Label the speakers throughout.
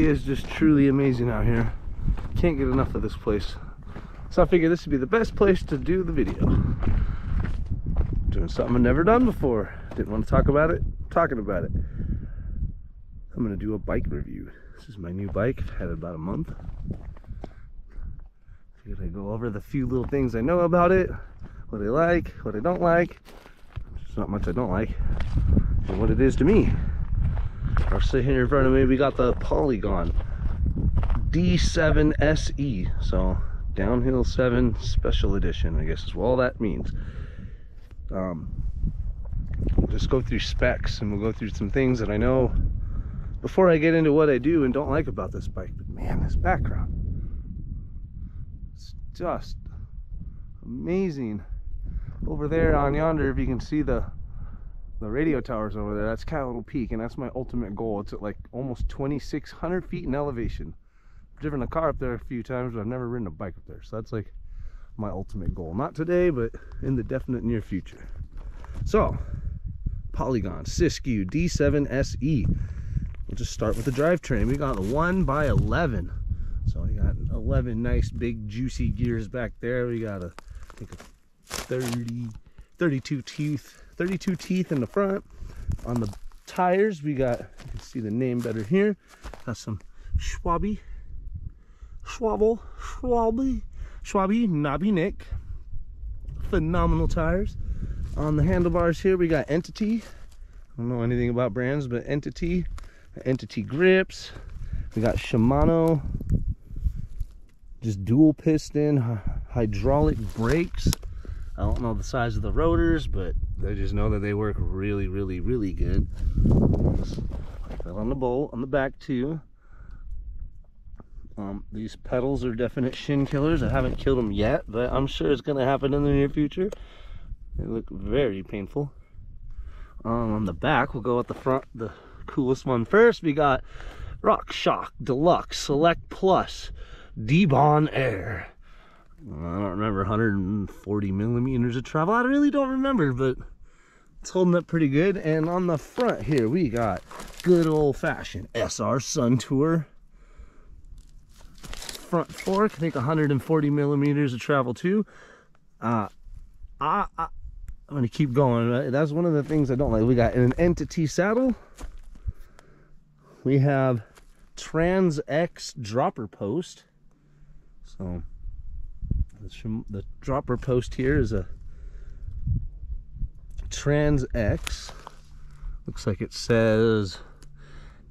Speaker 1: really is just truly amazing out here. Can't get enough of this place. So I figured this would be the best place to do the video. Doing something I've never done before. Didn't want to talk about it, talking about it. I'm gonna do a bike review. This is my new bike. I've had it about a month. Figured I'd go over the few little things I know about it, what I like, what I don't like. There's not much I don't like, and what it is to me. I'll sit here in front of me, we got the Polygon D7 SE. So Downhill 7 Special Edition, I guess is what all that means. We'll just go through specs and we'll go through some things that I know before I get into what I do and don't like about this bike. But man, this background, it's just amazing. Over there on yonder, if you can see the radio towers over there, that's Capitol Peak, and that's my ultimate goal. It's at like almost 2,600 feet in elevation. I've driven a car up there a few times, but I've never ridden a bike up there. So that's like my ultimate goal. Not today, but in the definite near future. So, Polygon Siskiu D7 SE. We'll just start with the drivetrain. We got a 1x11. So we got 11 nice big juicy gears back there. We got I think a 32 teeth in the front. On the tires, we got, you can see the name better here, got some Schwalbe Knobby Nick. Phenomenal tires. On the handlebars here, we got Entity. I don't know anything about brands, but Entity grips. We got Shimano, just dual piston hydraulic brakes. I don't know the size of the rotors, but I just know that they work really, really, really good. Like that on the bolt, on the back too. These pedals are definite shin killers. I haven't killed them yet, but I'm sure it's going to happen in the near future. They look very painful. On the back, we'll go at the front, the coolest one first. We got Rock Shock Deluxe Select Plus D-Bon Air. I don't remember, 140 millimeters of travel. I really don't remember, but it's holding up pretty good. And on the front here, we got good old-fashioned SR Sun Tour front fork. I think 140 millimeters of travel too. I'm gonna keep going. That's one of the things I don't like. We got an Entity saddle. We have Trans X dropper post. So the dropper post here is a Trans X. Looks like it says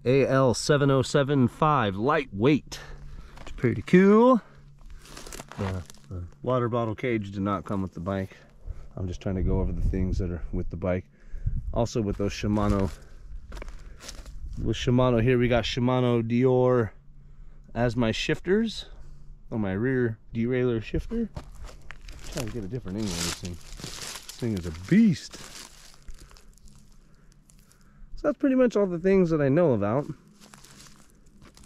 Speaker 1: AL7075 lightweight. It's pretty cool. The water bottle cage did not come with the bike. I'm just trying to go over the things that are with the bike. Also with those Shimano. With Shimano here, we got Shimano Dior as my shifters on my rear derailleur shifter. I'm trying to get a different angle on this thing. This thing is a beast. So that's pretty much all the things that I know about.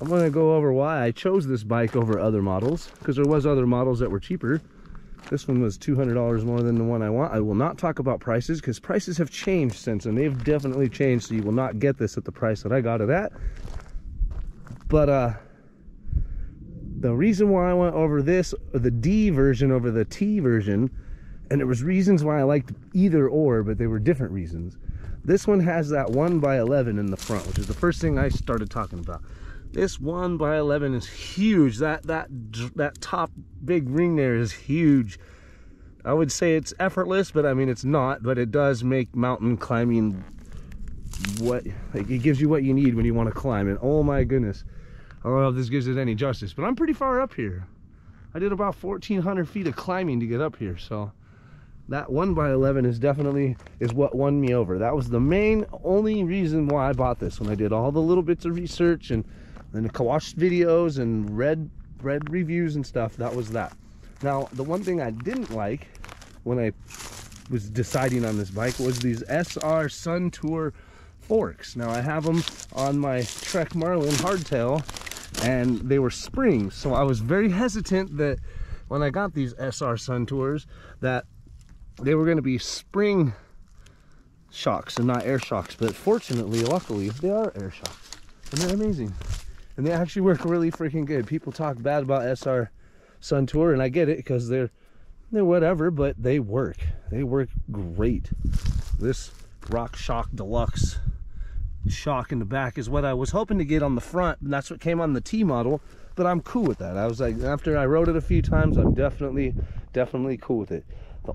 Speaker 1: I'm going to go over why I chose this bike over other models, because there was other models that were cheaper. This one was $200 more than the one I want. I will not talk about prices, because prices have changed since, and they've definitely changed, so you will not get this at the price that I got it at. But the reason why I went over this, the D version over the T version, and there was reasons why I liked either or, but they were different reasons. This one has that 1x11 in the front, which is the first thing I started talking about. This 1x11 is huge. That top big ring there is huge. I would say it's effortless, but I mean it's not. But it does make mountain climbing it gives you what you need when you want to climb. And oh my goodness, I don't know if this gives it any justice, but I'm pretty far up here. I did about 1,400 feet of climbing to get up here, so that 1x11 is what won me over. That was the only reason why I bought this. When I did all the little bits of research and watched videos and read reviews and stuff, that was that. Now, the one thing I didn't like when I was deciding on this bike was these SR Sun Tour forks. Now, I have them on my Trek Marlin hardtail, and they were springs, so I was very hesitant that when I got these SR Sun Tours that they were going to be spring shocks and not air shocks. But fortunately, luckily, they are air shocks, and they're amazing. And they actually work really freaking good. People talk bad about SR Sun Tour, and I get it because they're whatever, but they work. They work great. This Rock Shock Deluxe shock in the back is what I was hoping to get on the front, and that's what came on the T model, but I'm cool with that. I was like, after I rode it a few times, I'm definitely cool with it. The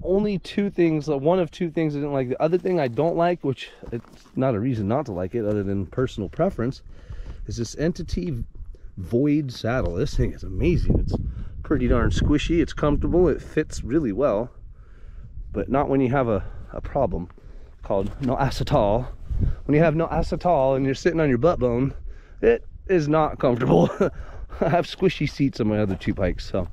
Speaker 1: only two things, one of two things I didn't like. The other thing I don't like, which it's not a reason not to like it other than personal preference, is this Entity Void saddle. This thing is amazing. It's pretty darn squishy, it's comfortable, it fits really well, but not when you have a problem called no acetal. When you have no acetal and you're sitting on your butt bone, it is not comfortable. I have squishy seats on my other two bikes. So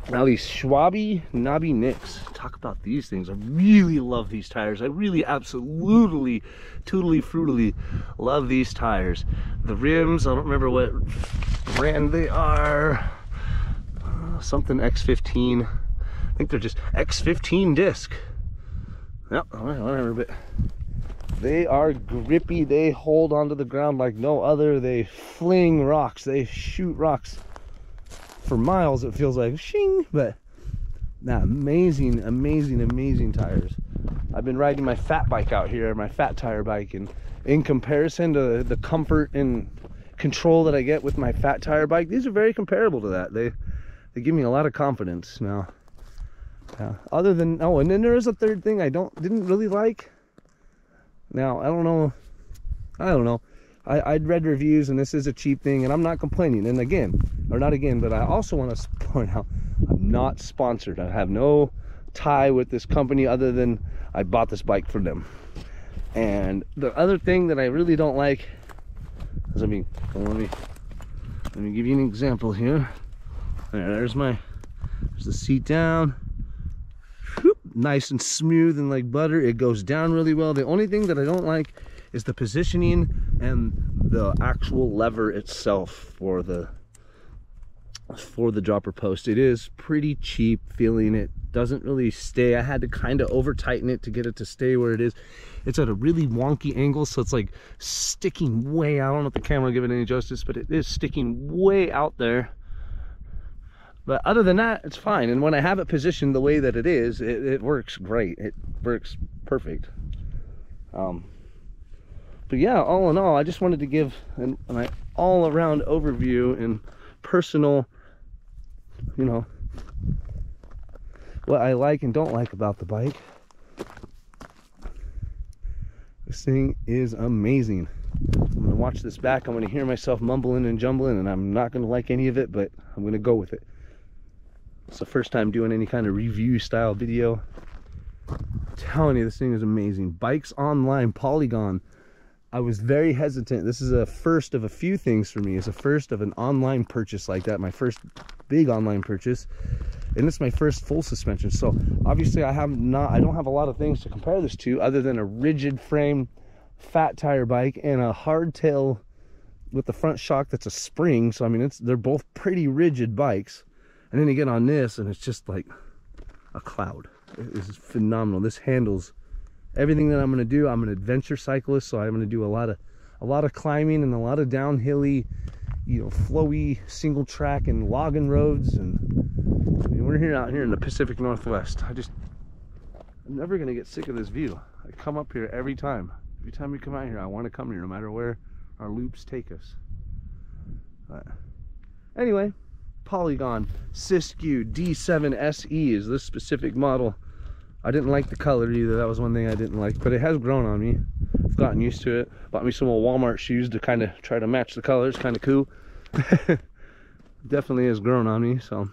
Speaker 1: now these Schwabe Knobby Nicks, talk about these things. I really love these tires. I really absolutely tootally fruitily love these tires. The rims, I don't remember what brand they are, something X15. I think they're just X15 disc. Yep, whatever, but they are grippy. They hold onto the ground like no other. They fling rocks. They shoot rocks for miles. It feels like shing, but amazing tires. I've been riding my fat bike out here, my fat tire bike, and in comparison to the comfort and control that I get with my fat tire bike, these are very comparable to that. They give me a lot of confidence now. Other than, oh, and then there is a third thing I didn't really like. Now I don't know. I'd read reviews, and this is a cheap thing, and I'm not complaining. And again, or not again, but I also want to point out, I'm not sponsored. I have no tie with this company other than I bought this bike from them. And the other thing that I really don't like is, let me give you an example here. There's the seat down. Whoop, nice and smooth and like butter. It goes down really well. The only thing that I don't like is the positioning and the actual lever itself for the dropper post. It is pretty cheap feeling. It doesn't really stay. I had to kind of over tighten it to get it to stay where it is. It's at a really wonky angle, so it's like sticking way out. I don't know if the camera will give it any justice, but it is sticking way out there. But other than that, it's fine. And when I have it positioned the way that it is, it works great. It works perfect. But yeah, all in all, I just wanted to give an all-around overview and personal, you know, what I like and don't like about the bike. This thing is amazing. I'm gonna watch this back. I'm gonna hear myself mumbling and jumbling, and I'm not gonna like any of it, but I'm gonna go with it. It's the first time doing any kind of review style video. I'm telling you, this thing is amazing. Bikes Online, Polygon. I was very hesitant. This is a first of a few things for me. It's a first of an online purchase like that. My first big online purchase. And it's my first full suspension. So obviously I don't have a lot of things to compare this to other than a rigid frame fat tire bike and a hardtail with the front shock that's a spring. So I mean, they're both pretty rigid bikes. And then you get on this and it's just like a cloud. This is phenomenal. This handles everything that I'm going to do. I'm an adventure cyclist, so I'm going to do a lot of climbing and a lot of downhilly, you know, flowy single track and logging roads. And I mean, we're out here in the Pacific Northwest. I'm never going to get sick of this view. I come up here every time. Every time we come out here, I want to come here no matter where our loops take us. But anyway, Polygon Siskiu D7 SE is this specific model. I didn't like the color either. That was one thing I didn't like, but it has grown on me. I've gotten used to it. Bought me some old Walmart shoes to kind of try to match the colors. Kind of cool. Definitely has grown on me. So,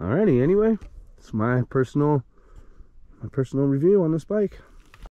Speaker 1: alrighty. Anyway, it's my personal review on this bike.